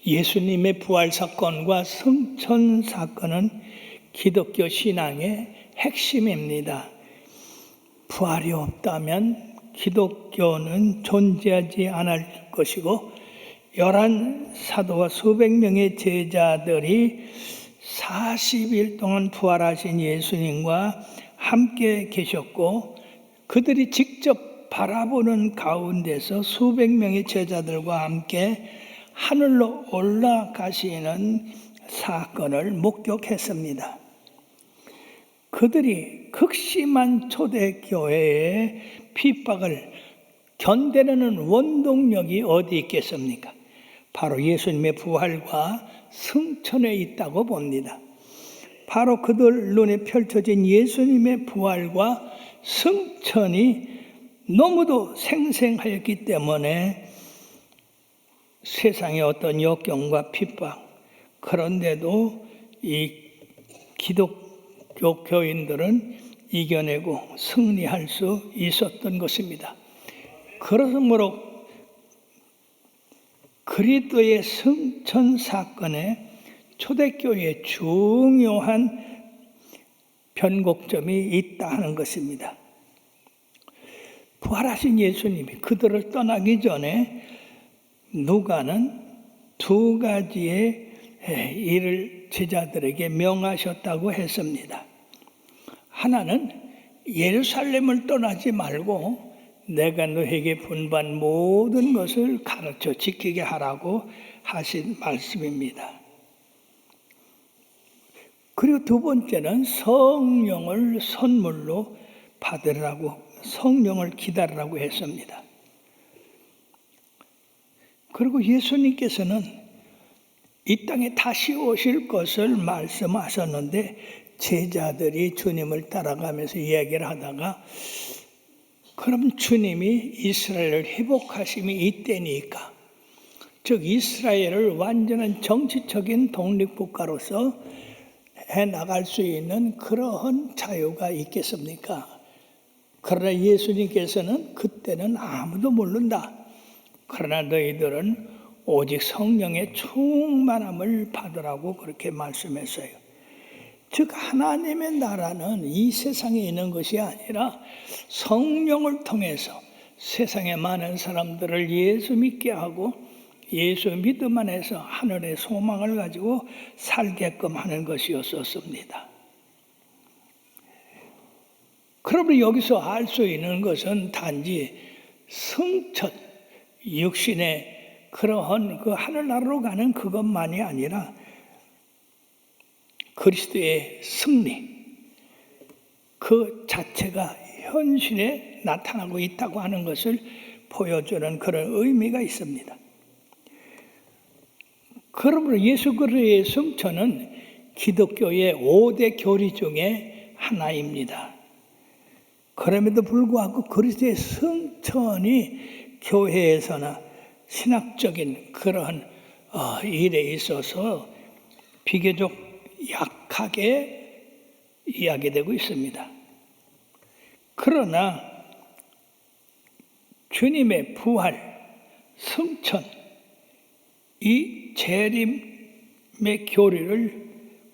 예수님의 부활 사건과 승천 사건은 기독교 신앙의 핵심입니다. 부활이 없다면 기독교는 존재하지 않을 것이고 11 사도와 수백 명의 제자들이 40일 동안 부활하신 예수님과 함께 계셨고 그들이 직접 바라보는 가운데서 수백 명의 제자들과 함께 하늘로 올라가시는 사건을 목격했습니다. 그들이 극심한 초대교회의 핍박을 견뎌내는 원동력이 어디 있겠습니까? 바로 예수님의 부활과 승천에 있다고 봅니다. 바로 그들 눈에 펼쳐진 예수님의 부활과 승천이 너무도 생생하였기 때문에 세상의 어떤 역경과 핍박, 그런데도 이 기독교 교인들은 이겨내고 승리할 수 있었던 것입니다. 그러므로 그리스도의 승천 사건에 초대교회의 중요한 변곡점이 있다 하는 것입니다. 부활하신 예수님이 그들을 떠나기 전에 누가는 두 가지의 일을 제자들에게 명하셨다고 했습니다. 하나는 예루살렘을 떠나지 말고 내가 너에게 분부한 모든 것을 가르쳐 지키게 하라고 하신 말씀입니다. 그리고 두 번째는 성령을 선물로 받으라고, 성령을 기다리라고 했습니다. 그리고 예수님께서는 이 땅에 다시 오실 것을 말씀하셨는데 제자들이 주님을 따라가면서 이야기를 하다가 그럼 주님이 이스라엘을 회복하심이 이때니까, 즉 이스라엘을 완전한 정치적인 독립국가로서 해나갈 수 있는 그러한 자유가 있겠습니까? 그러나 예수님께서는 그때는 아무도 모른다. 그러나 너희들은 오직 성령의 충만함을 받으라고 그렇게 말씀했어요. 즉 하나님의 나라는 이 세상에 있는 것이 아니라 성령을 통해서 세상의 많은 사람들을 예수 믿게 하고 예수 믿음 안에서 하늘의 소망을 가지고 살게끔 하는 것이었었습니다. 그러면 여기서 알 수 있는 것은 단지 승천, 육신의 그러한 그 하늘나라로 가는 그것만이 아니라 그리스도의 승리, 그 자체가 현실에 나타나고 있다고 하는 것을 보여주는 그런 의미가 있습니다. 그러므로 예수 그리스도의 승천은 기독교의 5대 교리 중에 하나입니다. 그럼에도 불구하고 그리스도의 승천이 교회에서나 신학적인 그러한 일에 있어서 비교적 약하게 이야기되고 있습니다. 그러나 주님의 부활, 승천, 이 재림의 교리를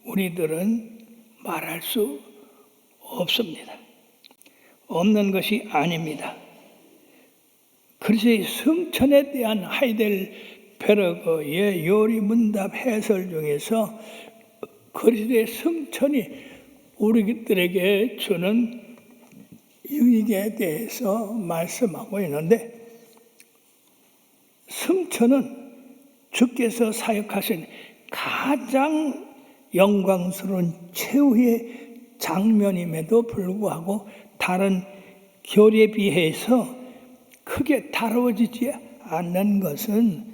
우리들은 말할 수 없습니다. 없는 것이 아닙니다. 그래서 승천에 대한 하이델베르그의 요리문답 해설 중에서 그리스도의 승천이 우리들에게 주는 유익에 대해서 말씀하고 있는데, 승천은 주께서 사역하신 가장 영광스러운 최후의 장면임에도 불구하고 다른 교리에 비해서 크게 다루어지지 않는 것은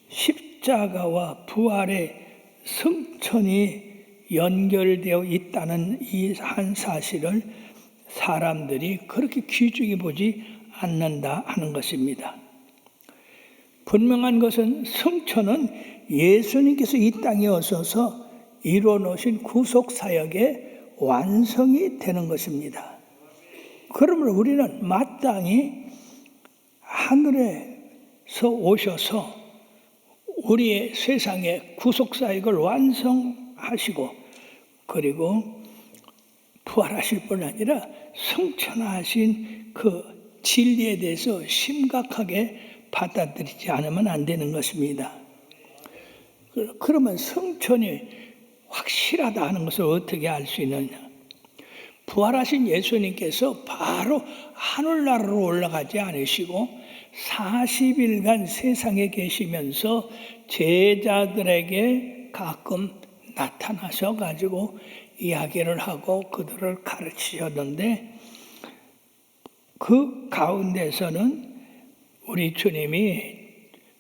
십자가와 부활의 승천이 연결되어 있다는 이 한 사실을 사람들이 그렇게 귀중히 보지 않는다 하는 것입니다. 분명한 것은 승천은 예수님께서 이 땅에 오셔서 이루어 놓으신 구속사역의 완성이 되는 것입니다. 그러므로 우리는 마땅히 하늘에서 오셔서 우리의 세상의 구속사역을 완성하시고 그리고 부활하실 뿐 아니라 승천하신 그 진리에 대해서 심각하게 받아들이지 않으면 안 되는 것입니다. 그러면 승천이 확실하다 하는 것을 어떻게 알 수 있느냐? 부활하신 예수님께서 바로 하늘나라로 올라가지 않으시고 40일간 세상에 계시면서 제자들에게 가끔 나타나셔 가지고 이야기를 하고 그들을 가르치셨는데, 그 가운데서는 우리 주님이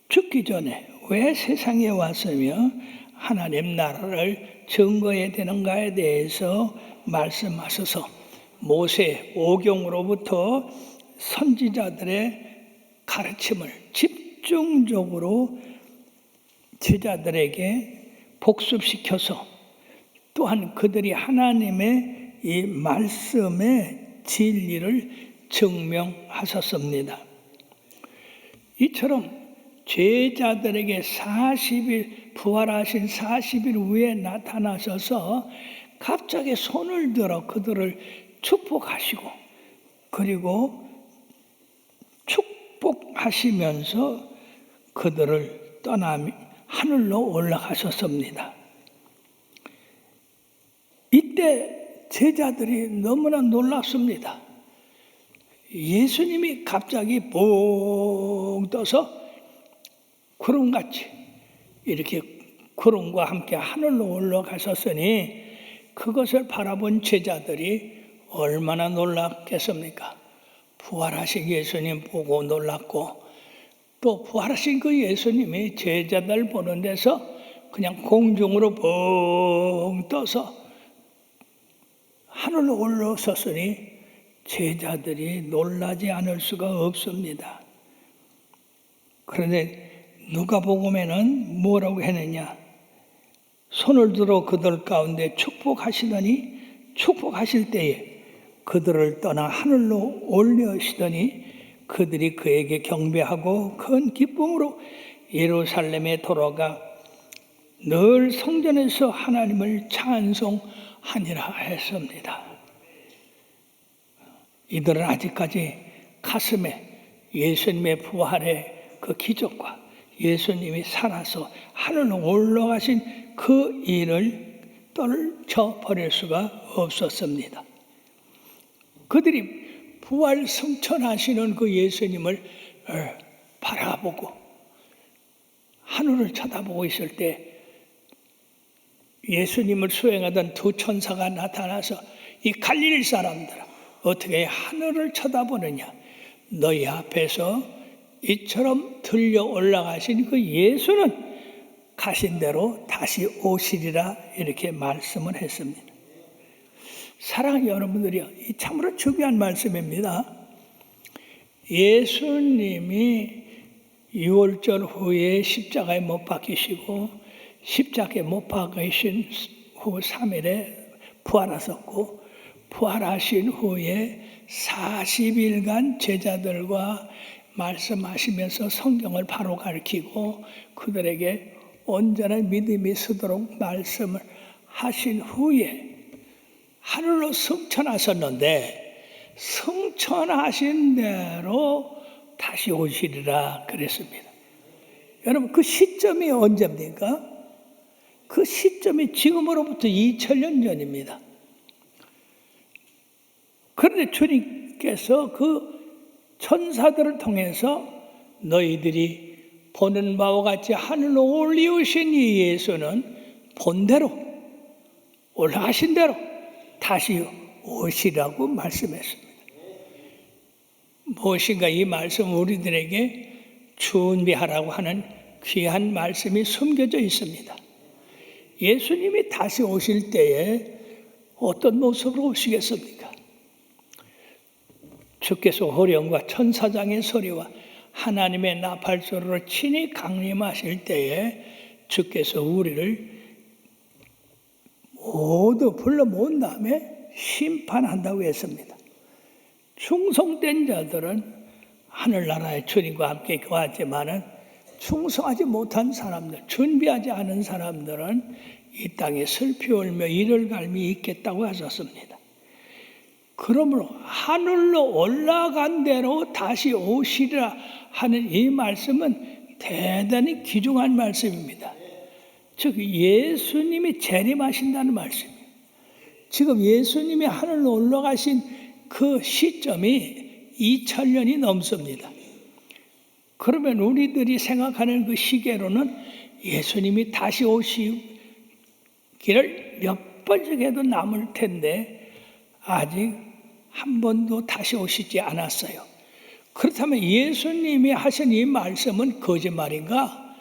죽기 전에 왜 세상에 왔으며 하나님 나라를 증거해야 되는가에 대해서 말씀하셔서 모세 오경으로부터 선지자들의 가르침을 집중적으로 제자들에게 복습시켜서 또한 그들이 하나님의 이 말씀의 진리를 증명하셨습니다. 이처럼 제자들에게 40일 부활하신 40일 후에 나타나셔서 갑자기 손을 들어 그들을 축복하시고 그리고 축복하시면서 그들을 떠나 하늘로 올라가셨습니다. 이때 제자들이 너무나 놀랐습니다. 예수님이 갑자기 봉 떠서 구름같이 이렇게 구름과 함께 하늘로 올라가셨으니 그것을 바라본 제자들이 얼마나 놀랐겠습니까? 부활하신 예수님 보고 놀랐고, 또 부활하신 그 예수님이 제자들 보는 데서 그냥 공중으로 뻥 떠서 하늘로 올라섰으니 제자들이 놀라지 않을 수가 없습니다. 그런데 누가복음에는 뭐라고 했느냐? 손을 들어 그들 가운데 축복하시더니 축복하실 때에 그들을 떠나 하늘로 올려시더니 그들이 그에게 경배하고 큰 기쁨으로 예루살렘에 돌아가 늘 성전에서 하나님을 찬송하니라 했습니다. 이들은 아직까지 가슴에 예수님의 부활의 그 기적과 예수님이 살아서 하늘로 올라가신 그 일을 떨쳐버릴 수가 없었습니다. 그들이 부활 승천하시는 그 예수님을 바라보고 하늘을 쳐다보고 있을 때 예수님을 수행하던 두 천사가 나타나서 이 갈릴리 사람들아 어떻게 하늘을 쳐다보느냐? 너희 앞에서 이처럼 들려 올라가신 그 예수는 가신 대로 다시 오시리라 이렇게 말씀을 했습니다. 사랑하는 여러분들이요, 이 참으로 중요한 말씀입니다. 예수님이 유월절 후에 십자가에 못 박히시고 십자가에 못 박히신 후 3일에 부활하셨고 부활하신 후에 40일간 제자들과 말씀하시면서 성경을 바로 가르치고 그들에게 온전한 믿음이 서도록 말씀을 하신 후에 하늘로 승천하셨는데 승천하신 대로 다시 오시리라 그랬습니다. 여러분 그 시점이 언제입니까? 그 시점이 지금으로부터 2000년 전입니다. 그런데 주님께서 그 천사들을 통해서 너희들이 보는 바와 같이 하늘로 올리우신 이 예수는 본대로 올라가신 대로 다시 오시라고 말씀했습니다. 무엇인가 이 말씀 우리들에게 준비하라고 하는 귀한 말씀이 숨겨져 있습니다. 예수님이 다시 오실 때에 어떤 모습으로 오시겠습니까? 주께서 호령과 천사장의 소리와 하나님의 나팔소리로 친히 강림하실 때에 주께서 우리를 모두 불러 모은 다음에 심판한다고 했습니다. 충성된 자들은 하늘나라의 주님과 함께 거하지만은 충성하지 못한 사람들, 준비하지 않은 사람들은 이 땅에 슬피 울며 이를 갈미 있겠다고 하셨습니다. 그러므로 하늘로 올라간 대로 다시 오시리라 하는 이 말씀은 대단히 귀중한 말씀입니다. 즉 예수님이 재림하신다는 말씀이에요. 지금 예수님이 하늘로 올라가신 그 시점이 2000년이 넘습니다. 그러면 우리들이 생각하는 그 시계로는 예수님이 다시 오시기를 몇 번씩해도 남을 텐데 아직 한 번도 다시 오시지 않았어요. 그렇다면 예수님이 하신 이 말씀은 거짓말인가?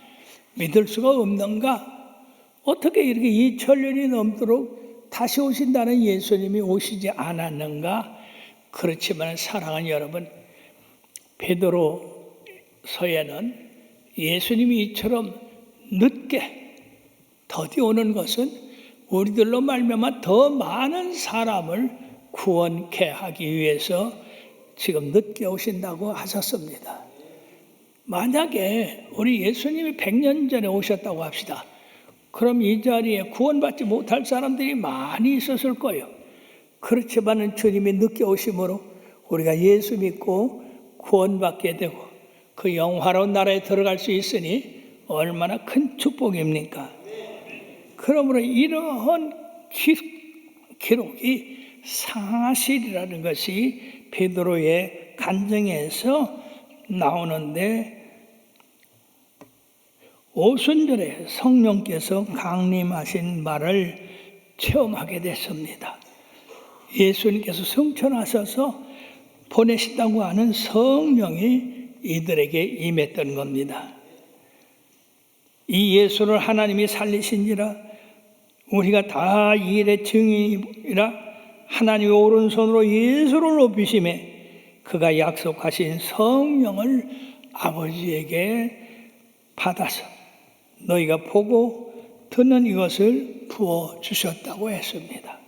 믿을 수가 없는가? 어떻게 이렇게 2000년이 넘도록 다시 오신다는 예수님이 오시지 않았는가? 그렇지만 사랑하는 여러분, 베드로서에는 예수님이 이처럼 늦게 더디 오는 것은 우리들로 말미암아 더 많은 사람을 구원케 하기 위해서 지금 늦게 오신다고 하셨습니다. 만약에 우리 예수님이 100년 전에 오셨다고 합시다. 그럼 이 자리에 구원받지 못할 사람들이 많이 있었을 거예요. 그렇지만 주님이 늦게 오심으로 우리가 예수 믿고 구원받게 되고 그 영화로운 나라에 들어갈 수 있으니 얼마나 큰 축복입니까? 그러므로 이러한 기록이 사실이라는 것이 베드로의 간증에서 나오는데, 오순절에 성령께서 강림하신 말을 체험하게 됐습니다. 예수님께서 승천하셔서 보내신다고 하는 성령이 이들에게 임했던 겁니다. 이 예수를 하나님이 살리신지라 우리가 다 이 일의 증인이라 하나님의 오른손으로 예수를 높이심에 그가 약속하신 성령을 아버지에게 받아서 너희가 보고 듣는 이것을 부어주셨다고 했습니다.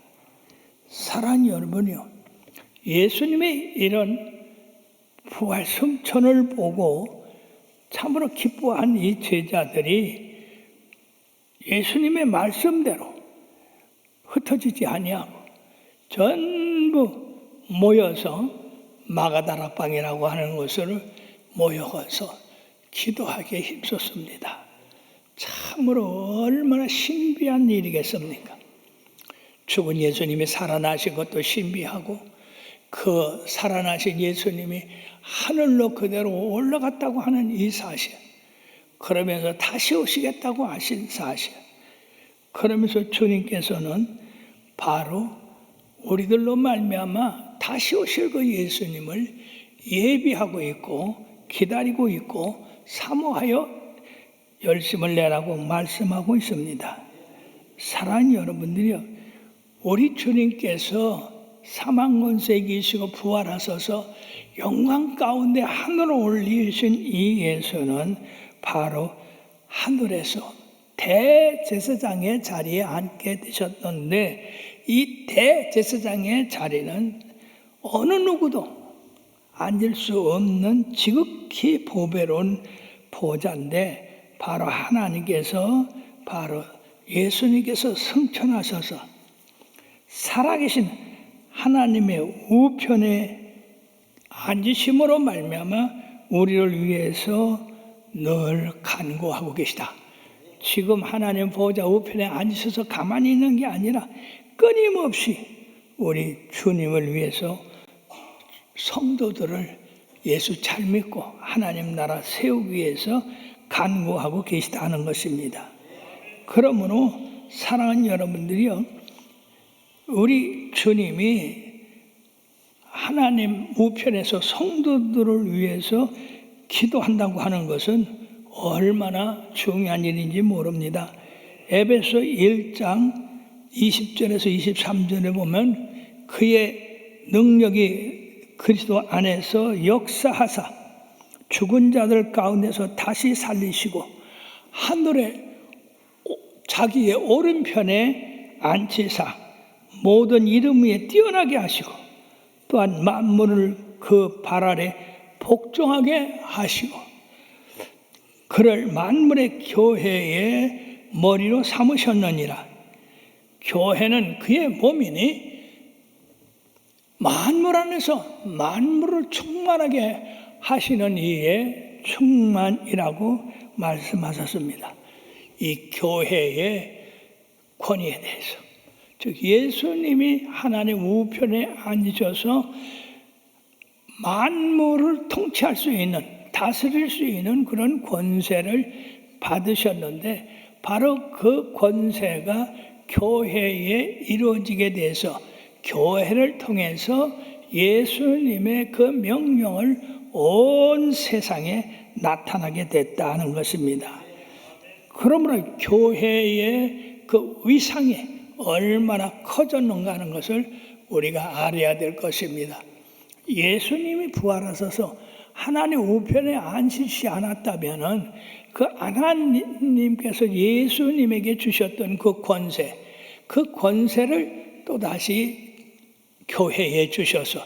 사랑하는 여러분이요, 예수님의 이런 부활 승천을 보고 참으로 기뻐한 이 제자들이 예수님의 말씀대로 흩어지지 아니하고 전부 모여서 마가다락방이라고 하는 곳을 모여서 기도하기에 힘썼습니다. 참으로 얼마나 신비한 일이겠습니까? 죽은 예수님이 살아나신 것도 신비하고 그 살아나신 예수님이 하늘로 그대로 올라갔다고 하는 이 사실, 그러면서 다시 오시겠다고 하신 사실, 그러면서 주님께서는 바로 우리들로 말미암아 다시 오실 그 예수님을 예비하고 있고 기다리고 있고 사모하여 열심을 내라고 말씀하고 있습니다. 사랑하는 여러분들이요, 우리 주님께서 사망 권세 이기시고 부활하셔서 영광 가운데 하늘로 올리신 이 예수는 바로 하늘에서 대제사장의 자리에 앉게 되셨는데, 이 대제사장의 자리는 어느 누구도 앉을 수 없는 지극히 보배로운 보좌인데, 바로 하나님께서, 바로 예수님께서 승천하셔서 살아계신 하나님의 우편에 앉으심으로 말미암아 우리를 위해서 늘 간구하고 계시다. 지금 하나님 보좌 우편에 앉으셔서 가만히 있는 게 아니라 끊임없이 우리 주님을 위해서 성도들을 예수 잘 믿고 하나님 나라 세우기 위해서 간구하고 계시다는 것입니다. 그러므로 사랑하는 여러분들이요, 우리 주님이 하나님 우편에서 성도들을 위해서 기도한다고 하는 것은 얼마나 중요한 일인지 모릅니다. 에베소 1장 20절에서 23절에 보면 그의 능력이 그리스도 안에서 역사하사 죽은 자들 가운데서 다시 살리시고 하늘에 자기의 오른편에 앉히사 모든 이름 위에 뛰어나게 하시고 또한 만물을 그 발 아래 복종하게 하시고, 그를 만물의 교회의 머리로 삼으셨느니라. 교회는 그의 몸이니 만물 안에서 만물을 충만하게 하시는 이의 충만이라고 말씀하셨습니다. 이 교회의 권위에 대해서, 즉 예수님이 하나님 우편에 앉으셔서 만물을 통치할 수 있는, 다스릴 수 있는 그런 권세를 받으셨는데, 바로 그 권세가 교회에 이루어지게 돼서 교회를 통해서 예수님의 그 명령을 온 세상에 나타나게 됐다는 것입니다. 그러므로 교회의 그 위상이 얼마나 커졌는가 하는 것을 우리가 알아야 될 것입니다. 예수님이 부활하셔서 하나님 우편에 앉으시지 않았다면 그 하나님께서 예수님에게 주셨던 그 권세, 그 권세를 또다시 교회에 주셔서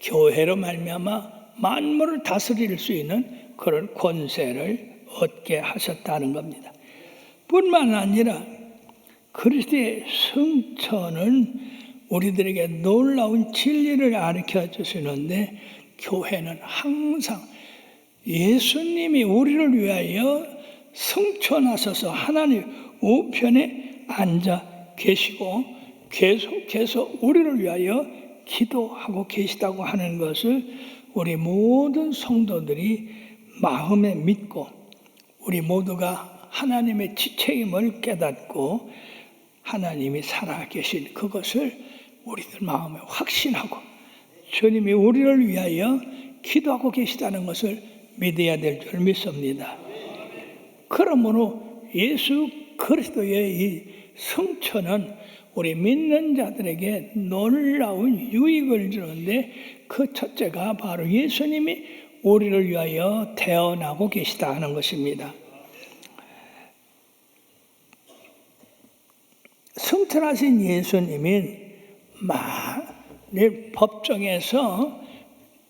교회로 말미암아 만물을 다스릴 수 있는 그런 권세를 얻게 하셨다는 겁니다. 뿐만 아니라 그리스도의 성천은 우리들에게 놀라운 진리를 가르쳐 주시는데, 교회는 항상 예수님이 우리를 위하여 성천하셔서 하나님 우편에 앉아 계시고 계속해서 우리를 위하여 기도하고 계시다고 하는 것을 우리 모든 성도들이 마음에 믿고, 우리 모두가 하나님의 지체임을 깨닫고 하나님이 살아계신 그것을 우리들 마음에 확신하고 주님이 우리를 위하여 기도하고 계시다는 것을 믿어야 될 줄 믿습니다. 그러므로 예수 그리스도의 이 성천은 우리 믿는 자들에게 놀라운 유익을 주는데, 그 첫째가 바로 예수님이 우리를 위하여 태어나고 계시다 하는 것입니다. 성천하신 예수님은 만일 법정에서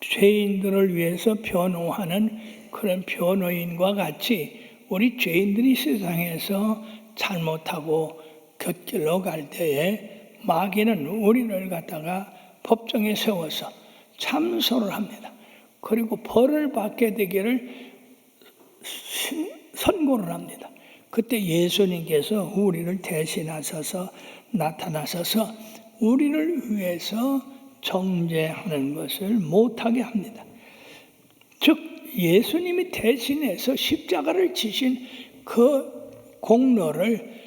죄인들을 위해서 변호하는 그런 변호인과 같이 우리 죄인들이 세상에서 잘못하고 곁길로 갈 때에 마귀는 우리를 갖다가 법정에 세워서 참소를 합니다. 그리고 벌을 받게 되기를 선고를 합니다. 그때 예수님께서 우리를 대신하셔서 나타나셔서 우리를 위해서 정죄하는 것을 못하게 합니다. 즉 예수님이 대신해서 십자가를 지신 그 공로를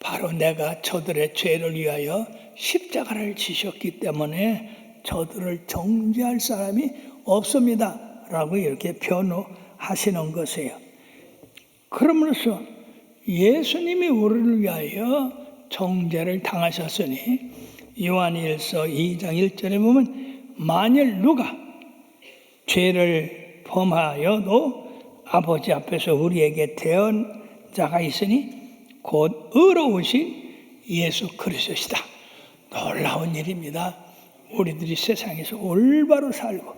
바로 내가 저들의 죄를 위하여 십자가를 지셨기 때문에 저들을 정죄할 사람이 없습니다 라고 이렇게 변호하시는 것이에요. 그러므로서 예수님이 우리를 위하여 정죄를 당하셨으니 요한일서 2장 1절에 보면 만일 누가 죄를 범하여도 아버지 앞에서 우리에게 대언 자가 있으니 곧 의로우신 예수 그리스도시다. 놀라운 일입니다. 우리들이 세상에서 올바로 살고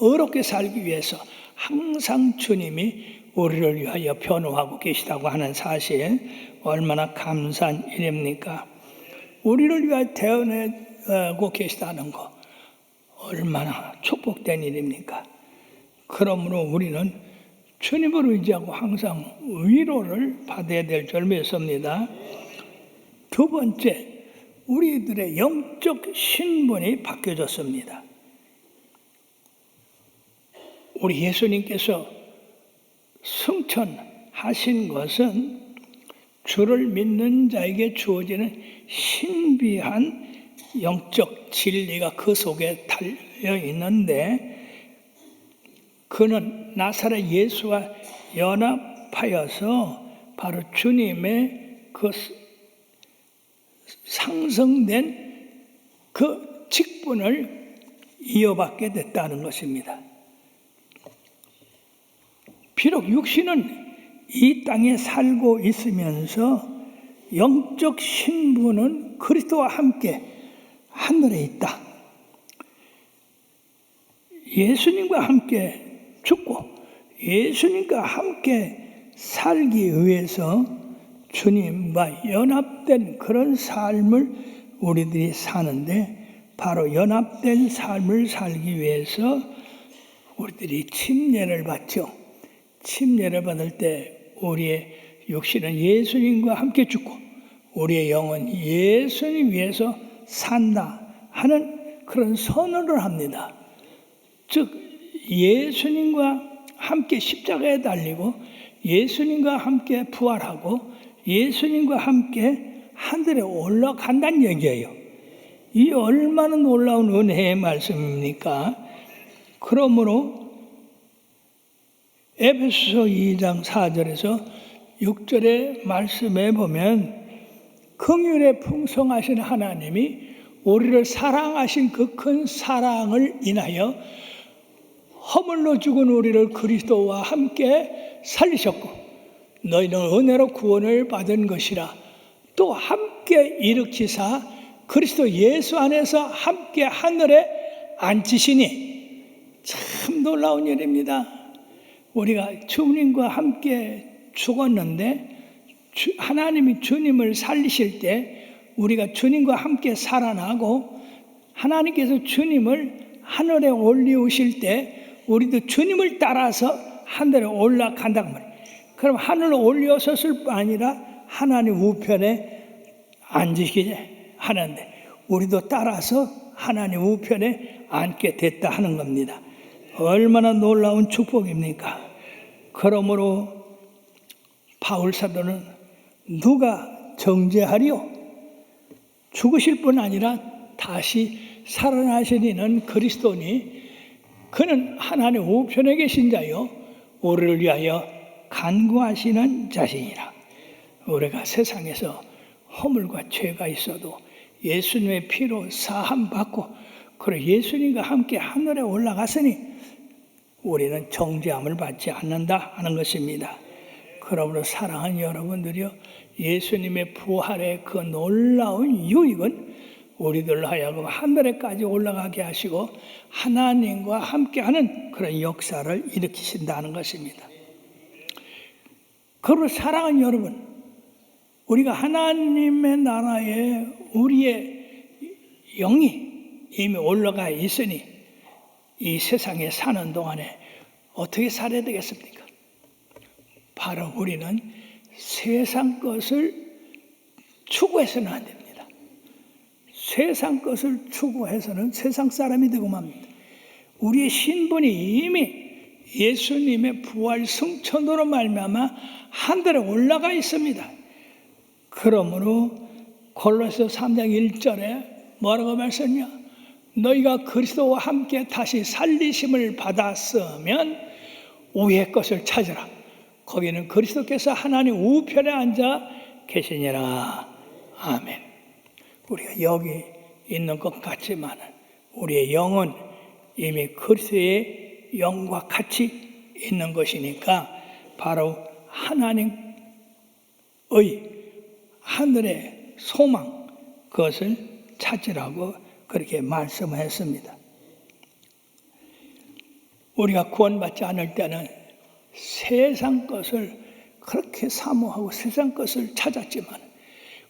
의롭게 살기 위해서 항상 주님이 우리를 위하여 변호하고 계시다고 하는 사실, 얼마나 감사한 일입니까? 우리를 위하여 대언하고 계시다는 것, 얼마나 축복된 일입니까? 그러므로 우리는 주님을 의지하고 항상 위로를 받아야 될 줄 믿습니다. 두 번째, 우리들의 영적 신분이 바뀌어졌습니다. 우리 예수님께서 승천하신 것은 주를 믿는 자에게 주어지는 신비한 영적 진리가 그 속에 달려 있는데, 그는 나사렛 예수와 연합하여서 바로 주님의 그 상승된 그 직분을 이어받게 됐다는 것입니다. 비록 육신은 이 땅에 살고 있으면서 영적 신분은 그리스도와 함께 하늘에 있다. 예수님과 함께 죽고 예수님과 함께 살기 위해서 주님과 연합된 그런 삶을 우리들이 사는데, 바로 연합된 삶을 살기 위해서 우리들이 침례를 받죠. 침례를 받을 때 우리의 육신은 예수님과 함께 죽고 우리의 영은 예수님 위해서 산다 하는 그런 선언을 합니다. 즉 예수님과 함께 십자가에 달리고 예수님과 함께 부활하고 예수님과 함께 하늘에 올라간다는 얘기예요. 이 얼마나 놀라운 은혜의 말씀입니까? 그러므로 에베소서 2장 4절에서 6절의 말씀에 보면 긍휼에 풍성하신 하나님이 우리를 사랑하신 그 큰 사랑을 인하여 허물로 죽은 우리를 그리스도와 함께 살리셨고 너희는 은혜로 구원을 받은 것이라 또 함께 일으키사 그리스도 예수 안에서 함께 하늘에 앉히시니. 참 놀라운 일입니다. 우리가 주님과 함께 죽었는데 하나님이 주님을 살리실 때 우리가 주님과 함께 살아나고 하나님께서 주님을 하늘에 올리우실 때 우리도 주님을 따라서 하늘에 올라간단 말이에요. 그럼 하늘로 올려섰을 뿐 아니라 하나님 우편에 앉으시게 하는데 우리도 따라서 하나님 우편에 앉게 됐다 하는 겁니다. 얼마나 놀라운 축복입니까? 그러므로 바울 사도는 누가 정죄하리요? 죽으실 뿐 아니라 다시 살아나시는 그리스도니 그는 하나님 우편에 계신 자요 우리를 위하여 간구하시는 자신이라. 우리가 세상에서 허물과 죄가 있어도 예수님의 피로 사함 받고 그리고 예수님과 함께 하늘에 올라갔으니 우리는 정죄함을 받지 않는다 하는 것입니다. 그러므로 사랑하는 여러분들이요, 예수님의 부활의 그 놀라운 유익은 우리들로 하여금 하늘에까지 올라가게 하시고 하나님과 함께하는 그런 역사를 일으키신다는 것입니다. 그러므로 사랑하는 여러분, 우리가 하나님의 나라에 우리의 영이 이미 올라가 있으니 이 세상에 사는 동안에 어떻게 살아야 되겠습니까? 바로 우리는 세상 것을 추구해서는 안 됩니다. 세상 것을 추구해서는 세상 사람이 되고 맙니다. 우리의 신분이 이미 예수님의 부활 승천으로 말미암아 하늘에 올라가 있습니다. 그러므로 골로새 3장 1절에 뭐라고 말씀하냐? 너희가 그리스도와 함께 다시 살리심을 받았으면 위의 것을 찾으라. 거기는 그리스도께서 하나님 우편에 앉아 계시니라. 아멘. 우리가 여기 있는 것 같지만 우리의 영은 이미 그리스도의 영과 같이 있는 것이니까 바로 하나님의 하늘의 소망, 그것을 찾으라고 그렇게 말씀했습니다. 우리가 구원받지 않을 때는 세상 것을 그렇게 사모하고 세상 것을 찾았지만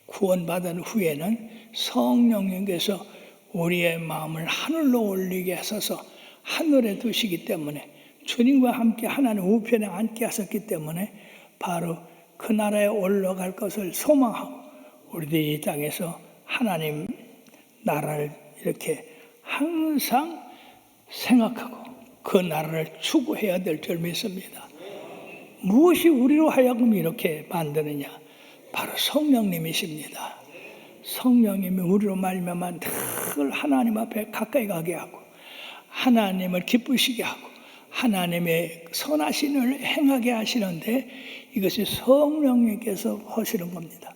구원받은 후에는 성령님께서 우리의 마음을 하늘로 올리게 하셔서 하늘에 두시기 때문에 주님과 함께 하나님 우편에 앉게 하셨기 때문에 바로 그 나라에 올라갈 것을 소망하고 우리들이 이 땅에서 하나님 나라를 이렇게 항상 생각하고 그 나라를 추구해야 될 줄 믿습니다. 무엇이 우리로 하여금 이렇게 만드느냐? 바로 성령님이십니다. 성령님이 우리로 말미암아 늘 하나님 앞에 가까이 가게 하고 하나님을 기쁘시게 하고 하나님의 선하신을 행하게 하시는데 이것이 성령님께서 하시는 겁니다.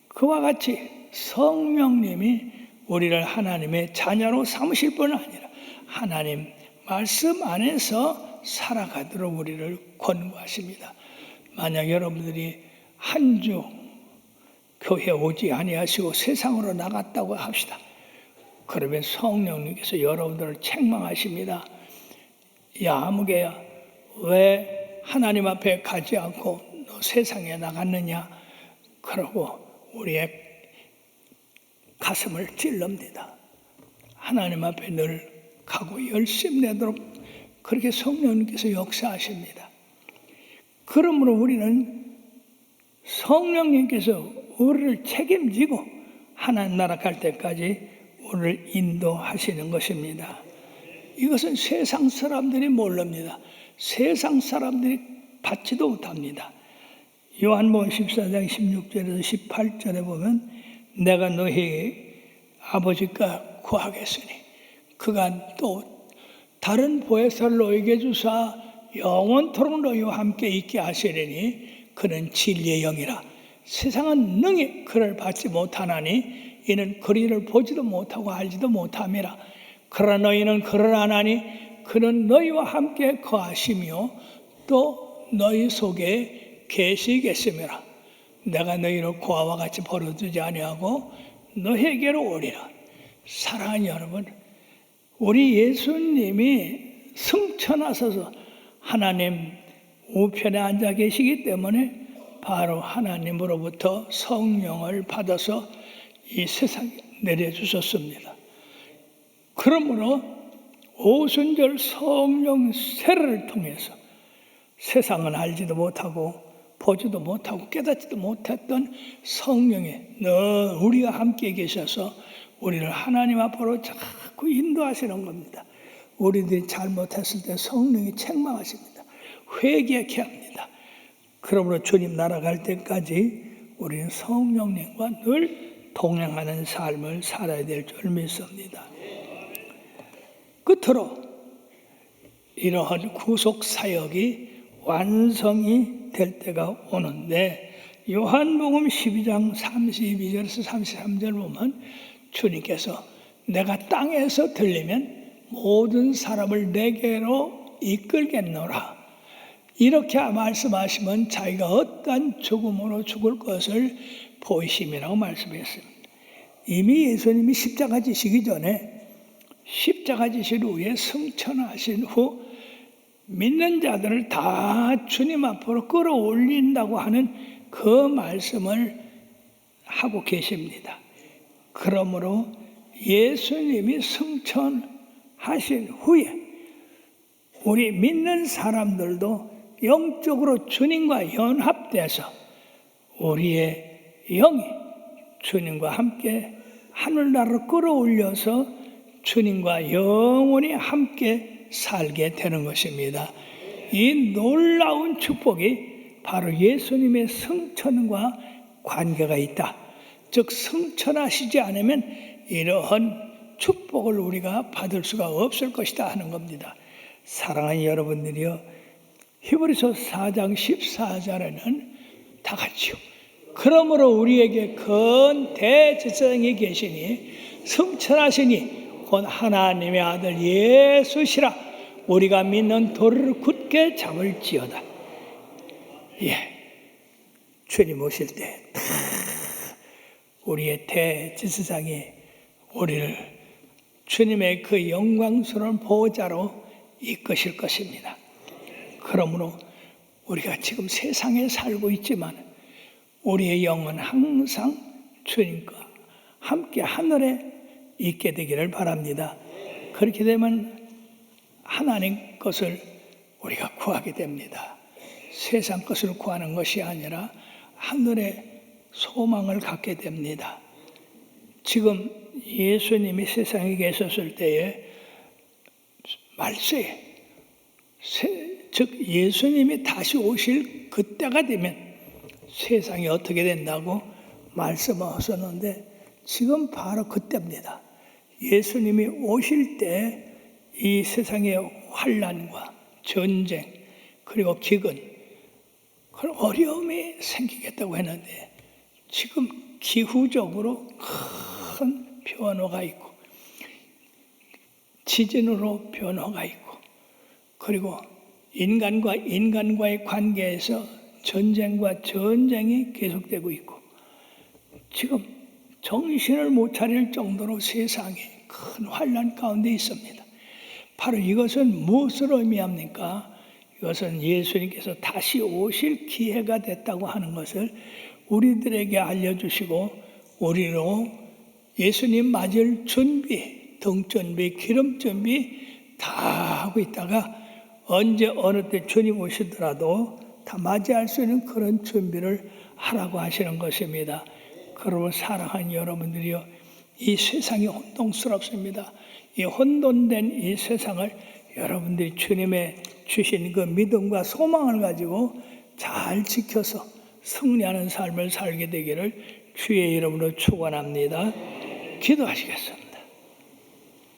그와 같이 성령님이 우리를 하나님의 자녀로 삼으실 뿐 아니라 하나님 말씀 안에서 살아가도록 우리를 권고하십니다. 만약 여러분들이 한 주 교회 오지 아니하시고 세상으로 나갔다고 합시다. 그러면 성령님께서 여러분들을 책망하십니다. 야 아무개야, 왜 하나님 앞에 가지 않고 또 세상에 나갔느냐 그러고 우리의 가슴을 찔릅니다. 하나님 앞에 늘 가고 열심내도록 그렇게 성령님께서 역사하십니다. 그러므로 우리는 성령님께서 우리를 책임지고 하나님 나라 갈 때까지 우리를 인도하시는 것입니다. 이것은 세상 사람들이 모릅니다. 세상 사람들이 받지도 못합니다. 요한복음 14장 16절에서 18절에 보면 내가 너희 아버지께 구하겠으니 그가 또 다른 보혜사를 너희에게 주사 영원토록 너희와 함께 있게 하시리니 그는 진리의 영이라. 세상은 능히 그를 받지 못하나니 이는 그리를 보지도 못하고 알지도 못함이라. 그러나 너희는 그를 아나니 그는 너희와 함께 거하시며 또 너희 속에 계시겠음이라. 내가 너희를 고아와 같이 버려두지 아니하고 너희에게로 오리라. 사랑하는 여러분, 우리 예수님이 승천하셔서 하나님 우편에 앉아 계시기 때문에 바로 하나님으로부터 성령을 받아서 이 세상에 내려주셨습니다. 그러므로 오순절 성령 세례를 통해서 세상은 알지도 못하고 보지도 못하고 깨닫지도 못했던 성령이 우리가 함께 계셔서 우리를 하나님 앞으로 자꾸 인도하시는 겁니다. 우리들이 잘못했을 때 성령이 책망하십니다. 회개케 합니다. 그러므로 주님 나라 갈 때까지 우리는 성령님과 늘 동행하는 삶을 살아야 될 줄 믿습니다. 끝으로 이러한 구속 사역이 완성이 될 때가 오는데 요한복음 12장 32절에서 33절 보면 주님께서 내가 땅에서 들리면 모든 사람을 내게로 이끌겠노라. 이렇게 말씀하시면 자기가 어떠한 죽음으로 죽을 것을 보이심이라고 말씀했습니다. 이미 예수님이 십자가 지시기 전에 십자가 지신 후에 승천하신 후 믿는 자들을 다 주님 앞으로 끌어올린다고 하는 그 말씀을 하고 계십니다. 그러므로 예수님이 승천하신 후에 우리 믿는 사람들도 영적으로 주님과 연합돼서 우리의 영이 주님과 함께 하늘나라로 끌어올려서 주님과 영원히 함께 살게 되는 것입니다. 이 놀라운 축복이 바로 예수님의 승천과 관계가 있다. 즉 승천하시지 않으면 이러한 축복을 우리가 받을 수가 없을 것이다 하는 겁니다. 사랑하는 여러분들이여, 히브리서 4장 14절에는 다 같이요. 그러므로 우리에게 큰 대제사장이 계시니 승천하시니 곧 하나님의 아들 예수시라. 우리가 믿는 도를 굳게 잡을지어다. 주님 오실 때 우리의 대제사장이 우리를 주님의 그 영광스러운 보호자로 이끄실 것입니다. 그러므로 우리가 지금 세상에 살고 있지만 우리의 영은 항상 주님과 함께 하늘에 있게 되기를 바랍니다. 그렇게 되면 하나님 것을 우리가 구하게 됩니다. 세상 것을 구하는 것이 아니라 하늘의 소망을 갖게 됩니다. 지금 예수님이 세상에 계셨을 때에 말세에 즉 예수님이 다시 오실 그때가 되면 세상이 어떻게 된다고 말씀하셨는데 지금 바로 그때입니다. 예수님이 오실 때 이 세상의 환난과 전쟁 그리고 기근 그런 어려움이 생기겠다고 했는데 지금 기후적으로 큰 변화가 있고 지진으로 변화가 있고 그리고 인간과 인간과의 관계에서 전쟁과 전쟁이 계속되고 있고 지금 정신을 못 차릴 정도로 세상이 큰 환난 가운데 있습니다. 바로 이것은 무엇을 의미합니까? 이것은 예수님께서 다시 오실 기회가 됐다고 하는 것을 우리들에게 알려주시고 우리로 예수님 맞을 준비, 등준비, 기름준비 다 하고 있다가 언제 어느 때 주님 오시더라도 다 맞이할 수 있는 그런 준비를 하라고 하시는 것입니다. 그러므로 사랑하는 여러분들이요, 이 세상이 혼동스럽습니다. 이 혼돈된 이 세상을 여러분들이 주님의 주신 그 믿음과 소망을 가지고 잘 지켜서 승리하는 삶을 살게 되기를 주의 이름으로 축원합니다. 기도하시겠습니다.